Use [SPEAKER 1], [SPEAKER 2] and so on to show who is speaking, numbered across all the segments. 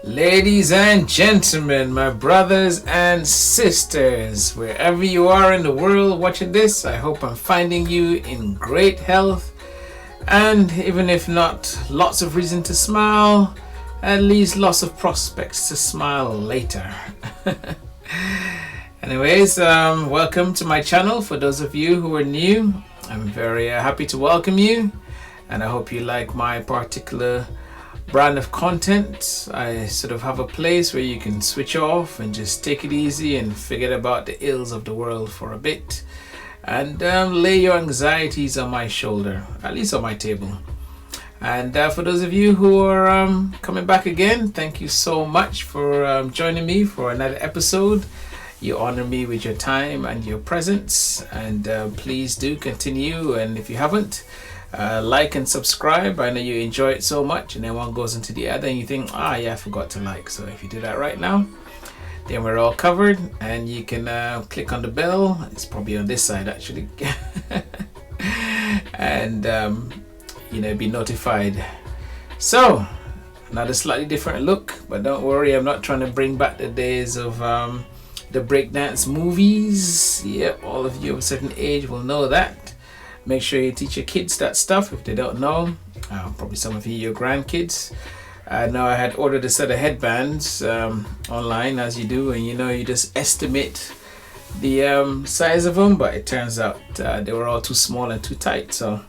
[SPEAKER 1] Ladies and gentlemen, my brothers and sisters, wherever you are in the world watching this, I hope I'm finding you in great health, and even if not, lots of reason to smile, at least lots of prospects to smile later. Anyways, welcome to my channel. For those of you who are new, I'm very happy to welcome you, and I hope you like my particular brand of content. I sort of have a place where you can switch off and just take it easy and forget about the ills of the world for a bit, and lay your anxieties on my shoulder, at least on my table. And for those of you who are coming back again, thank you so much for joining me for another episode. You honor me with your time and your presence, and please do continue. And if you haven't, like and subscribe. I know you enjoy it so much, and then one goes into the other and you think, yeah, I forgot to like. So if you do that right now, then we're all covered, and you can click on the bell. It's probably on this side actually. And be notified. So another slightly different look, but don't worry, I'm not trying to bring back the days of the breakdance movies. Yeah, all of you of a certain age will know that. Make sure you teach your kids that stuff if they don't know. Probably some of you, your grandkids. Now I had ordered a set of headbands online, as you do, and you just estimate the size of them, but it turns out they were all too small and too tight. So,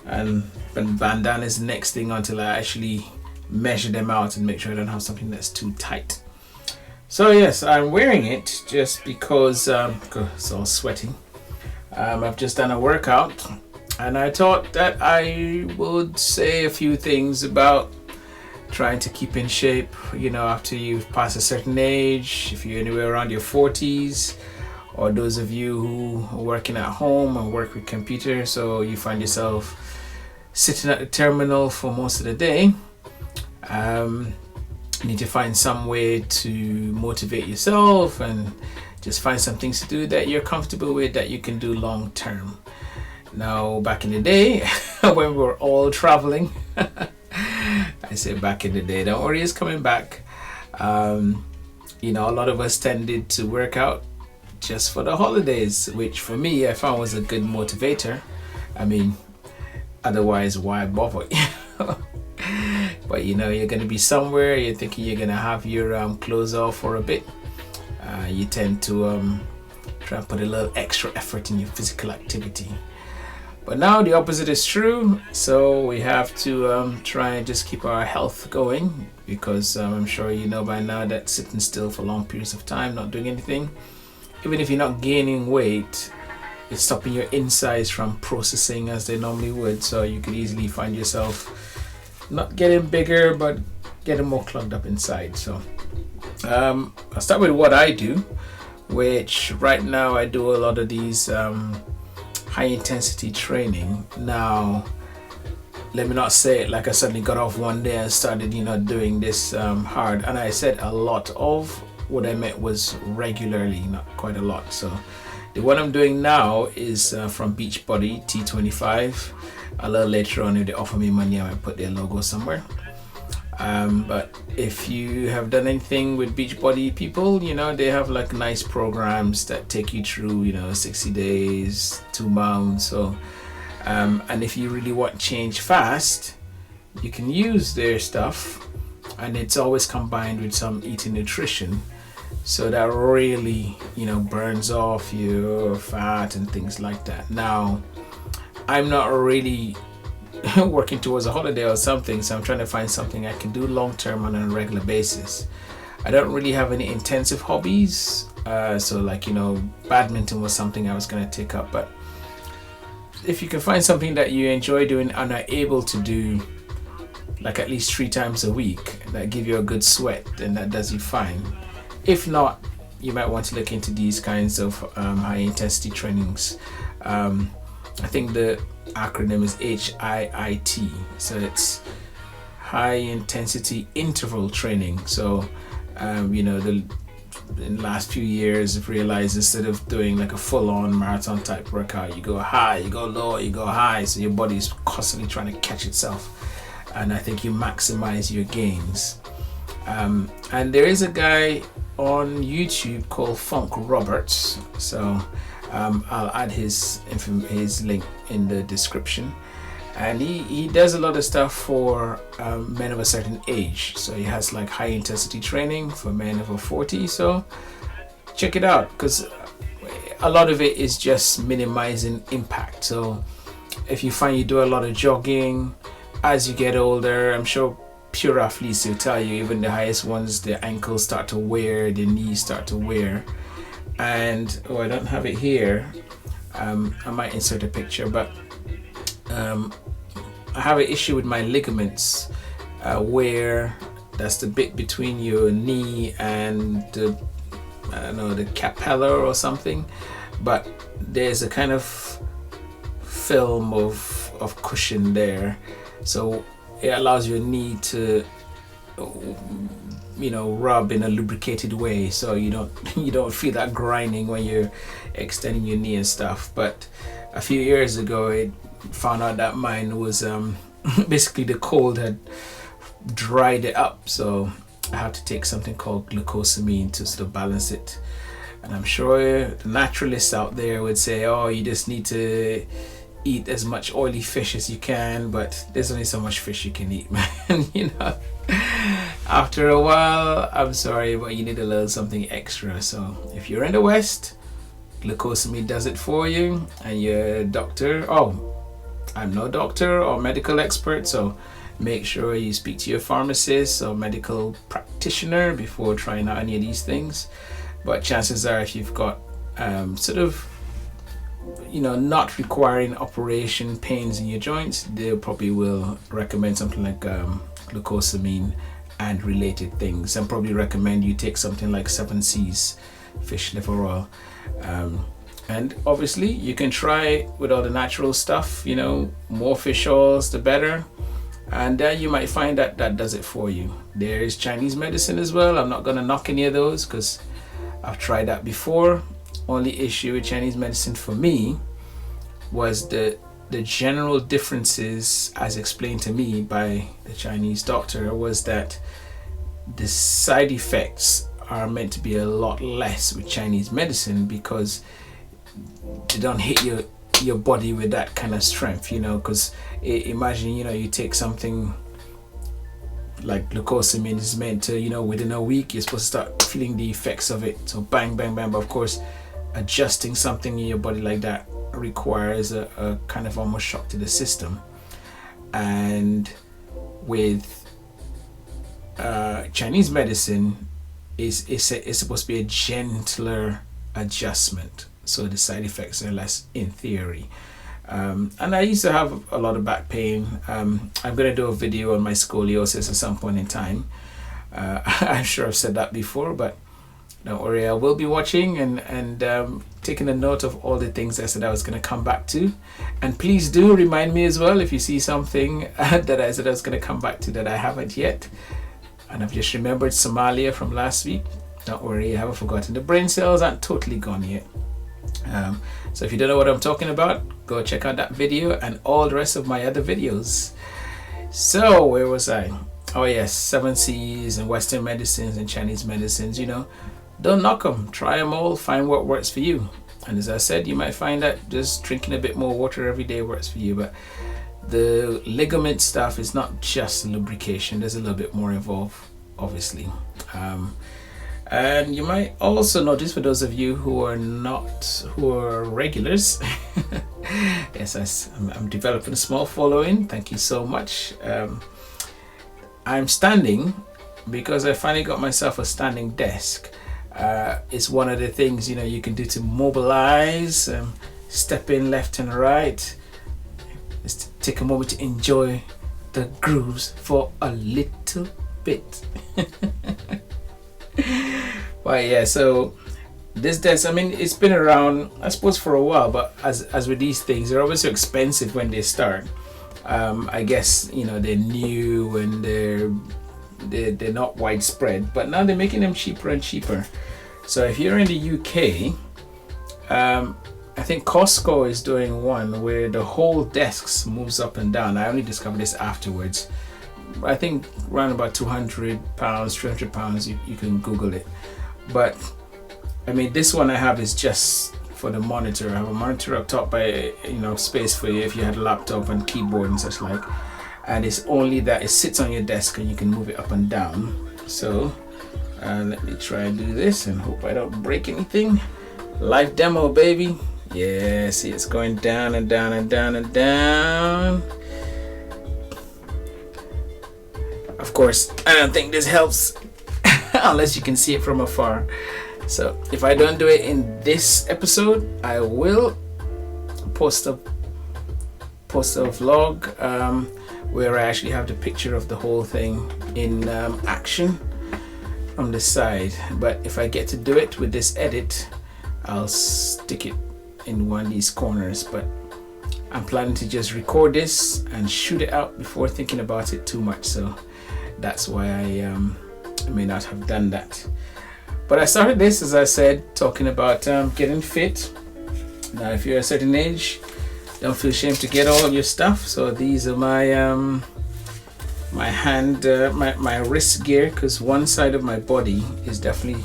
[SPEAKER 1] and bandana is the next thing until I actually measure them out and make sure I don't have something that's too tight. So yes, I'm wearing it just because it's all sweaty. I've just done a workout, and I thought that I would say a few things about trying to keep in shape, after you've passed a certain age, if you're anywhere around your 40s, or those of you who are working at home and work with computers, so you find yourself sitting at the terminal for most of the day. You need to find some way to motivate yourself and just find some things to do that you're comfortable with, that you can do long term. Now, back in the day, when we were all traveling, I say back in the day, don't worry, it's coming back. A lot of us tended to work out just for the holidays, which for me, I found was a good motivator. I mean, otherwise, why bother? But you're going to be somewhere, you're thinking you're going to have your clothes off for a bit. You tend to try and put a little extra effort in your physical activity. But now the opposite is true, so we have to try and just keep our health going, because I'm sure you know by now that sitting still for long periods of time, not doing anything, even if you're not gaining weight, it's stopping your insides from processing as they normally would. So you could easily find yourself not getting bigger, but getting more clogged up inside. So I'll start with what I do, which right now I do a lot of these high intensity training. Now, let me not say it like I suddenly got off one day and started doing this hard. And I said a lot of, what I meant was regularly, not quite a lot. So the one I'm doing now is from Beachbody T25. A little later on, if they offer me money, I might put their logo somewhere. But if you have done anything with Beachbody people, they have like nice programs that take you through 60 days, 2 months. So and if you really want change fast, you can use their stuff, and it's always combined with some eating nutrition, so that really burns off your fat and things like that. Now, I'm not really working towards a holiday or something, so I'm trying to find something I can do long term on a regular basis. I don't really have any intensive hobbies, so like badminton was something I was going to take up. But if you can find something that you enjoy doing and are able to do like at least 3 times a week, that give you a good sweat, then that does you fine. If not, you might want to look into these kinds of high intensity trainings. I think the acronym is HIIT, so it's high intensity interval training. So in the last few years I've realized, instead of doing like a full-on marathon type workout, you go high, you go low, you go high, so your body is constantly trying to catch itself, and I think you maximize your gains. And there is a guy on YouTube called Funk Roberts, so I'll add his link in the description. And he does a lot of stuff for men of a certain age. So he has like high intensity training for men over 40. So check it out, because a lot of it is just minimizing impact. So if you find you do a lot of jogging as you get older, I'm sure pure athletes will tell you, even the highest ones, their ankles start to wear, their knees start to wear. And I don't have it here. I might insert a picture, but I have an issue with my ligaments, where that's the bit between your knee and the, I don't know, the capella or something, but there's a kind of film of cushion there, so it allows your knee to, you know, rub in a lubricated way, so you don't feel that grinding when you're extending your knee and stuff. But a few years ago, it found out that mine was basically the cold had dried it up, so I have to take something called glucosamine to sort of balance it. And I'm sure the naturalists out there would say, oh, you just need to eat as much oily fish as you can, but there's only so much fish you can eat, man. You know, after a while, I'm sorry, but you need a little something extra. So if you're in the West, glucosamine does it for you, and your doctor, oh, I'm no doctor or medical expert, so make sure you speak to your pharmacist or medical practitioner before trying out any of these things. But chances are, if you've got sort of, you know, not requiring operation pains in your joints, they probably will recommend something like glucosamine and related things, and probably recommend you take something like 7C's fish liver oil. And obviously you can try with all the natural stuff, you know, more fish oils the better, and then you might find that that does it for you. There is Chinese medicine as well. I'm not going to knock any of those because I've tried that before. Only issue with Chinese medicine for me was the general differences, as explained to me by the Chinese doctor, was that the side effects are meant to be a lot less with Chinese medicine, because they don't hit your body with that kind of strength, you know. Because imagine, you know, you take something like glucosamine is meant to, you know, within a week you're supposed to start feeling the effects of it. So bang, bang, bang. But of course, adjusting something in your body like that requires a kind of almost shock to the system. And with Chinese medicine, is supposed to be a gentler adjustment, so the side effects are less in theory. And I used to have a lot of back pain. I'm going to do a video on my scoliosis at some point in time. I'm sure I've said that before, but don't worry, I will be watching and taking a note of all the things I said I was going to come back to. And please do remind me as well if you see something that I said I was going to come back to that I haven't yet. And I've just remembered Somalia from last week. Don't worry, I haven't forgotten. The brain cells aren't totally gone yet. So if you don't know what I'm talking about, go check out that video and all the rest of my other videos. So where was I? Oh yes, 7C's and Western medicines and Chinese medicines, you know. Don't knock them, try them all, find what works for you. And as I said, you might find that just drinking a bit more water every day works for you. But the ligament stuff is not just lubrication, there's a little bit more involved, obviously. And you might also notice, for those of you who are regulars, yes, I'm developing a small following. Thank you so much. I'm standing because I finally got myself a standing desk. It's one of the things, you know, you can do to mobilize, step in left and right. Just take a moment to enjoy the grooves for a little bit. But yeah, so this desk, I mean, it's been around, I suppose, for a while, but as with these things, they're always so expensive when they start. I guess, you know, they're new and they're not widespread, but now they're making them cheaper and cheaper. So if you're in the UK, I think Costco is doing one where the whole desk moves up and down. I only discovered this afterwards. I think around about 200 pounds, 300 pounds. You can Google it. But I mean, this one I have is just for the monitor. I have a monitor up top by, space for you if you had a laptop and keyboard and such like. And it's only that it sits on your desk and you can move it up and down. So let me try and do this and hope I don't break anything. Live demo, baby. Yeah, see, it's going down and down and down and down. Of course, I don't think this helps unless you can see it from afar. So if I don't do it in this episode, I will post a vlog where I actually have the picture of the whole thing in action on the side. But if I get to do it with this edit, I'll stick it in one of these corners. But I'm planning to just record this and shoot it out before thinking about it too much. So that's why I may not have done that. But I started this, as I said, talking about getting fit. Now, if you're a certain age, don't feel ashamed to get all of your stuff. So these are my my hand, my wrist gear, because one side of my body is definitely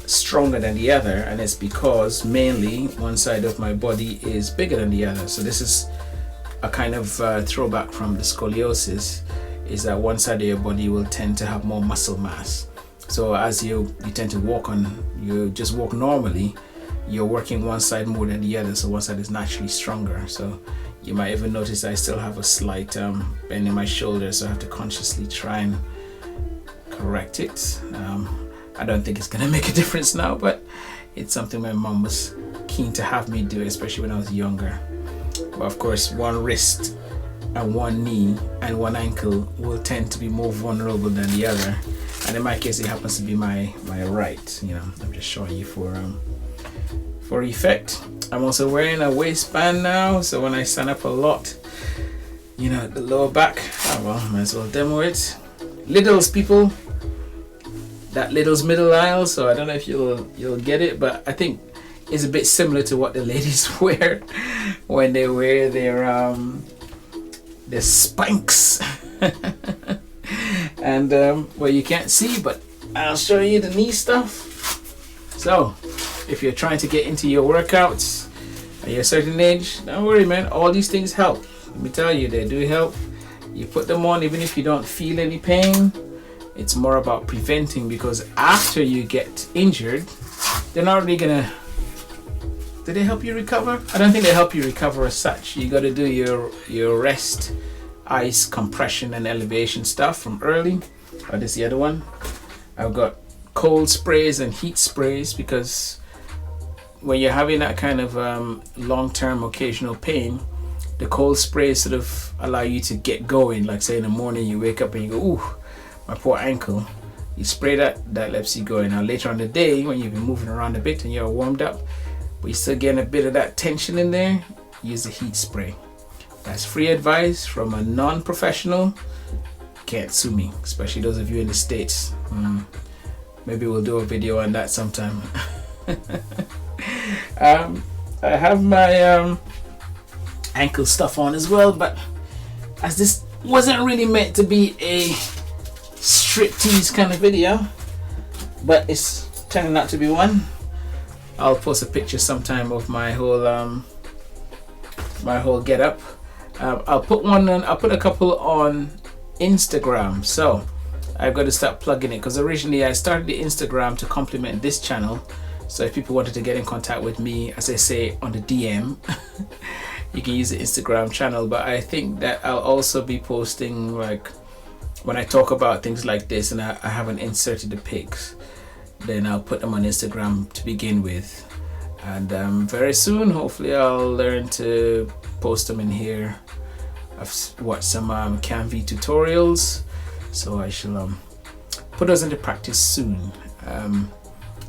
[SPEAKER 1] stronger than the other, and it's because mainly one side of my body is bigger than the other. So this is a kind of throwback from the scoliosis, is that one side of your body will tend to have more muscle mass. So as you tend to you just walk normally, you're working one side more than the other, so one side is naturally stronger. So you might even notice I still have a slight bend in my shoulder, so I have to consciously try and correct it. I don't think it's gonna make a difference now, but it's something my mom was keen to have me do, especially when I was younger. But of course, one wrist and one knee and one ankle will tend to be more vulnerable than the other, and in my case it happens to be my right. I'm just showing you for effect. I'm also wearing a waistband now, so when I stand up a lot, the lower back, might as well demo it. Lidl's, people, that Lidl's middle aisle, so I don't know if you'll get it, but I think it's a bit similar to what the ladies wear when they wear their Spanx. And you can't see, but I'll show you the knee stuff. So if you're trying to get into your workouts at a certain age, don't worry, man, all these things help. Let me tell you, they do help. You put them on even if you don't feel any pain. It's more about preventing, because after you get injured, they're not really gonna... Do they help you recover? I don't think they help you recover as such. You got to do your rest, ice, compression, and elevation stuff from early. Oh, this is the other one. I've got cold sprays and heat sprays, because when you're having that kind of long-term occasional pain, the cold sprays sort of allow you to get going. Like say in the morning you wake up and you go, ooh, my poor ankle. You spray that lets you go. Now later on the day, when you've been moving around a bit and you're warmed up, but you're still getting a bit of that tension in there, use the heat spray. That's free advice from a non-professional. Can't sue me, especially those of you in the States. Maybe we'll do a video on that sometime. I have my ankle stuff on as well, but as this wasn't really meant to be a striptease kind of video, but it's turning out to be one. I'll post a picture sometime of my whole get up. I'll put a couple on Instagram. So I've got to start plugging it, because originally I started the Instagram to complement this channel. So if people wanted to get in contact with me, as I say, on the DM, you can use the Instagram channel. But I think that I'll also be posting, like when I talk about things like this and I haven't inserted the pics, then I'll put them on Instagram to begin with. And very soon, hopefully, I'll learn to post them in here. I've watched some Canva tutorials, so I shall put those into practice soon.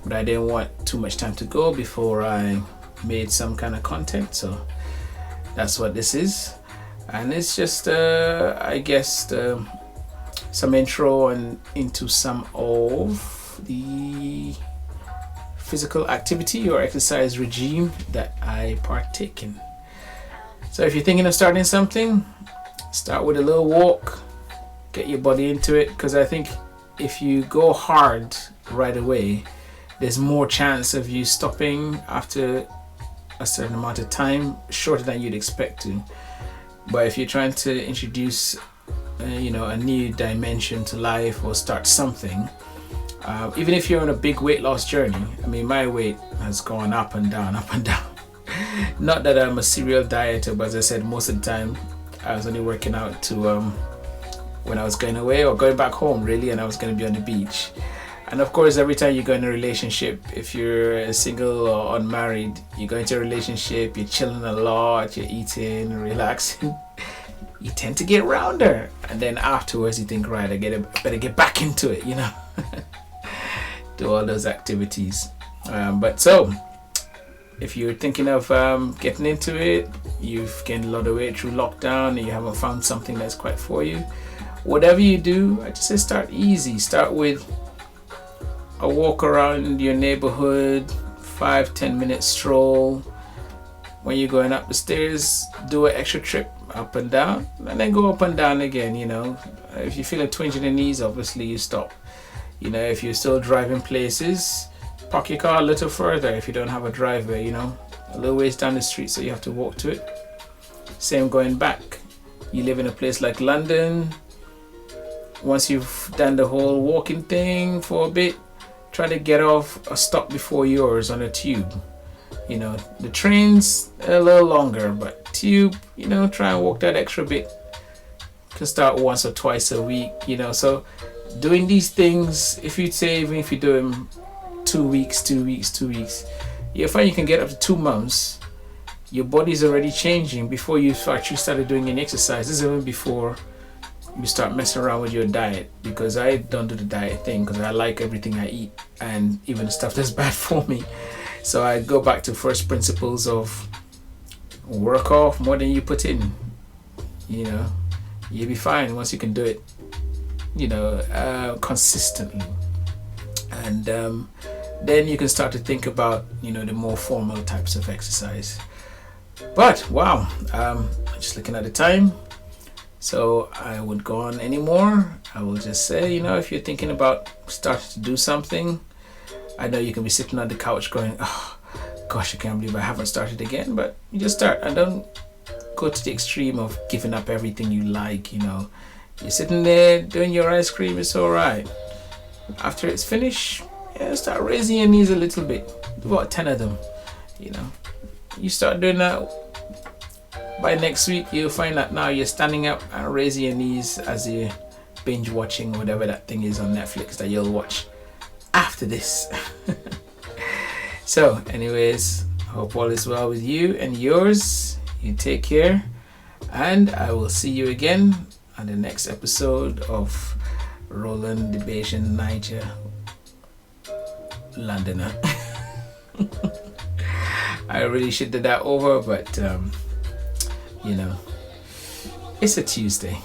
[SPEAKER 1] But I didn't want too much time to go before I made some kind of content, so that's what this is. And it's just I guess some intro and into some of the physical activity or exercise regime that I partake in. So if you're thinking of starting something, start with a little walk, get your body into it, because I think if you go hard right away, there's more chance of you stopping after a certain amount of time, shorter than you'd expect to. But if you're trying to introduce a new dimension to life or start something, even if you're on a big weight loss journey, I mean, my weight has gone up and down, up and down. Not that I'm a serial dieter, but as I said, most of the time I was only working out to when I was going away or going back home, really, and I was going to be on the beach. And of course, every time you go in a relationship, if you're single or unmarried, you go into a relationship, you're chilling a lot, you're eating, relaxing, you tend to get rounder. And then afterwards you think, right, I better get back into it, do all those activities. But so, if you're thinking of getting into it, you've gained a lot of weight through lockdown and you haven't found something that's quite for you, whatever you do, I just say start easy. Start with a walk around your neighborhood, 5-10 minute stroll. When you're going up the stairs, do an extra trip up and down, and then go up and down again. If you feel a twinge in the knees, obviously you stop. If you're still driving places, park your car a little further if you don't have a driveway, a little ways down the street so you have to walk to it. Same going back. You live in a place like London, once you've done the whole walking thing for a bit, try to get off a stop before yours on a tube. The train's a little longer, but tube, try and walk that extra bit. You can start once or twice a week, so doing these things, if you say, even if you do them 2 weeks, you'll find you can get up to 2 months. Your body's already changing before you actually started doing any exercise. This is even before you start messing around with your diet, because I don't do the diet thing because I like everything I eat, and even the stuff that's bad for me. So I go back to first principles of work off more than you put in. You'll be fine once you can do it, consistently. And then you can start to think about, the more formal types of exercise. But wow, I'm just looking at the time. So I won't go on anymore. I will just say, if you're thinking about starting to do something, I know you can be sitting on the couch going, oh gosh, I can't believe I haven't started again. But you just start, and don't go to the extreme of giving up everything you like. You're sitting there doing your ice cream, it's all right. After it's finished, start raising your knees a little bit. Do about 10 of them. You start doing that. By next week, you'll find that now you're standing up and raising your knees as you're binge watching whatever that thing is on Netflix that you'll watch after this. So anyways, hope all is well with you and yours. You take care, and I will see you again on the next episode of Roland the Bajan Niger Londoner. I really should do that over, but it's a Tuesday.